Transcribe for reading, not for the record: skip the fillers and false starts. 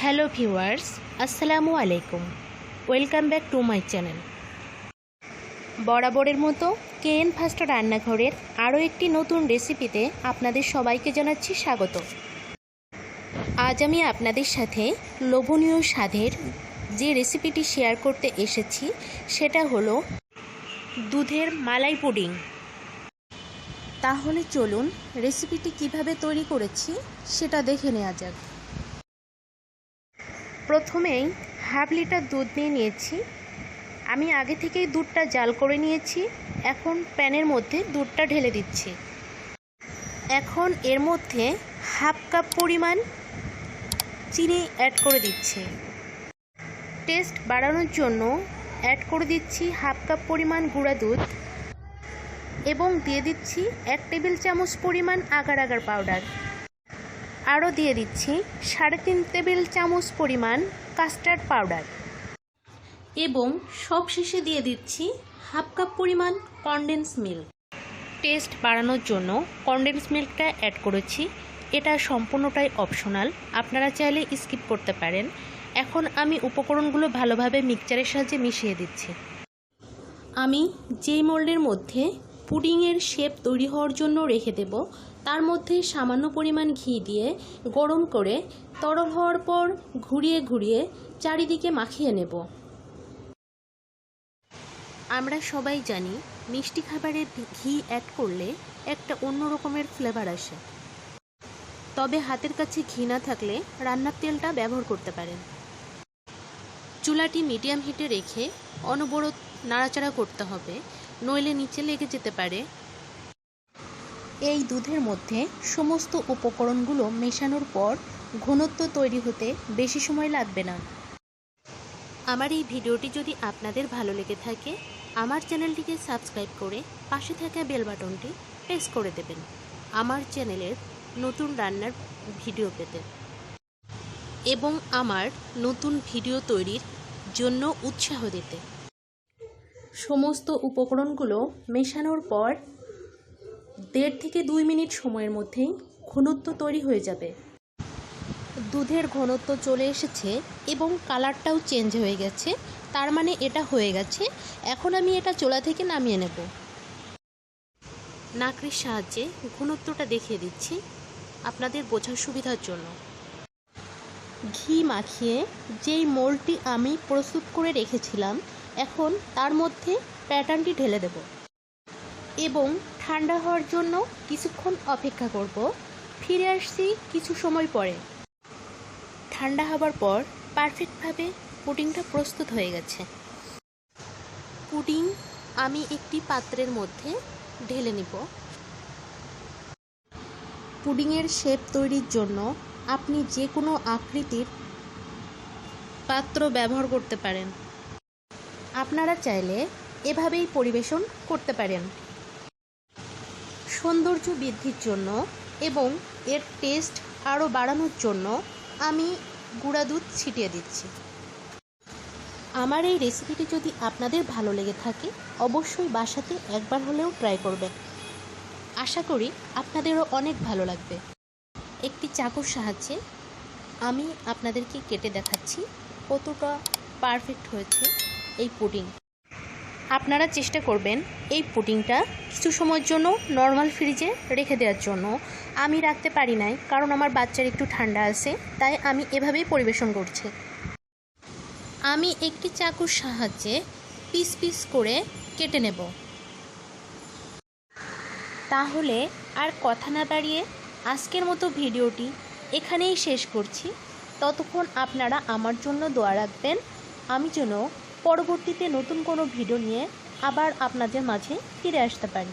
Hello viewers, আসসালামু আলাইকুম। Welcome back to my channel. বরাবরের মতো কেএন ফার্স্ট রান্নাঘরের আরও একটি নতুন রেসিপিতে আপনাদের সবাইকে জানাচ্ছি স্বাগত। আজ আমি আপনাদের সাথে লোভনীয় স্বাদের যে রেসিপিটি শেয়ার করতে এসেছি সেটা হলো দুধের মালাই পুডিং। তাহলে চলুন রেসিপিটি কিভাবে তৈরি করেছি সেটা দেখে নেওয়া যাক। প্রথমেই হাফ লিটার দুধ নিয়েছি। আমি আগে থেকেই দুধটা জাল করে নিয়েছি। এখন প্যানের মধ্যে দুধটা ঢেলে দিচ্ছি। এখন এর মধ্যে হাফ কাপ পরিমাণ চিনি অ্যাড করে দিচ্ছি। টেস্ট বাড়ানোর জন্য অ্যাড করে দিচ্ছি হাফ কাপ পরিমাণ গুঁড়া দুধ এবং দিয়ে দিচ্ছি 1 টেবিল চামচ পরিমাণ আগার আগার পাউডার। আরও দিয়ে দিচ্ছি 3.5 টেবিল চামচ পরিমাণ কাস্টার্ড পাউডার এবং সবশেষে দিয়ে দিচ্ছি হাফ কাপ পরিমাণ কনডেন্স মিল্ক। টেস্ট বাড়ানোর জন্য কনডেন্স মিল্কটা অ্যাড করেছি। এটা সম্পূর্ণটাই অপশনাল, আপনারা চাইলে স্কিপ করতে পারেন। এখন আমি উপকরণগুলো ভালোভাবে মিক্সচারের সাহায্যে মিশিয়ে দিচ্ছি। আমি যেই মোল্ডের মধ্যে পুডিংয়ের শেপ তৈরি হওয়ার জন্য রেখে দেব তার মধ্যে সামান্য পরিমাণ ঘি দিয়ে গরম করে তরল হওয়ার পর ঘুরিয়ে ঘুরিয়ে চারিদিকে মাখিয়ে নেব। আমরা সবাই জানি মিষ্টি খাবারে ঘি অ্যাড করলে একটা অন্য রকমের ফ্লেভার আসে। তবে হাতের কাছে ঘি না থাকলে রান্নার তেলটা ব্যবহার করতে পারেন। চুলাটি মিডিয়াম হিটে রেখে অনবরত নাড়াচাড়া করতে হবে, নইলে নিচে লেগে যেতে পারে। এই দুধের মধ্যে সমস্ত উপকরণগুলো মেশানোর পর ঘনত্ব তৈরি হতে বেশি সময় লাগবে না। আমার এই ভিডিওটি যদি আপনাদের ভালো লেগে থাকে আমার চ্যানেলটিকে সাবস্ক্রাইব করে পাশে থাকা বেল বাটনটি প্রেস করে দেবেন আমার চ্যানেলের নতুন রান্নার ভিডিও পেতে এবং আমার নতুন ভিডিও তৈরির জন্য উৎসাহ দিতে। সমস্ত উপকরণগুলো মেশানোর পর 1.5 থেকে 2 মিনিট সময়ের মধ্যেই ঘনত্ব তৈরি হয়ে যাবে। দুধের ঘনত্ব চলে এসেছে এবং কালারটাও চেঞ্জ হয়ে গেছে, তার মানে এটা হয়ে গেছে। এখন আমি এটা চুলা থেকে নামিয়ে নেব। নাকড়ির সাহায্যে ঘনত্বটা দেখিয়ে দিচ্ছি আপনাদের বোঝার সুবিধার জন্য। ঘি মাখিয়ে যেই মোল্ডটি আমি প্রস্তুত করে রেখেছিলাম এখন তার মধ্যে প্যাটার্নটি ঢেলে দেব এবং ঠান্ডা হওয়ার জন্য কিছুক্ষণ অপেক্ষা করব। ফিরে আসছি কিছু সময় পরে। ঠান্ডা হবার পর পারফেক্টভাবে পুডিংটা প্রস্তুত হয়ে গেছে। পুডিং আমি একটি পাত্রের মধ্যে ঢেলে নিব। পুডিংয়ের শেপ তৈরির জন্য আপনি যে কোনো আকৃতির পাত্র ব্যবহার করতে পারেন। আপনারা চাইলে এভাবেই পরিবেশন করতে পারেন। সৌন্দর্য বৃদ্ধির জন্য এবং এর টেস্ট আরও বাড়ানোর জন্য আমি গুঁড়া দুধ ছিটিয়ে দিচ্ছি। আমার এই রেসিপিটি যদি আপনাদের ভালো লেগে থাকে অবশ্যই বাসাতে একবার হলেও ট্রাই করবেন। আশা করি আপনাদেরও অনেক ভালো লাগবে। একটি চাকুর সাহায্যে আমি আপনাদেরকে কেটে দেখাচ্ছি কতটা পারফেক্ট হয়েছে এই পুডিং। আপনারা চেষ্টা করবেন এই পুডিংটা কিছু সময়ের জন্য নর্মাল ফ্রিজে রেখে দেওয়ার জন্য। আমি রাখতে পারি নাই কারণ আমার বাচ্চার একটু ঠান্ডা আছে, তাই আমি এভাবেই পরিবেশন করছি। আমি একটি চাকুর সাহায্যে পিস পিস করে কেটে নেব। তাহলে আর কথা না বাড়িয়ে আজকের মতো ভিডিওটি এখানেই শেষ করছি। ততক্ষণ আপনারা আমার জন্য দোয়া রাখবেন, আমি যেন পরবর্তীতে নতুন কোনো ভিডিও নিয়ে আবার আপনাদের মাঝে ফিরে আসতে পারি।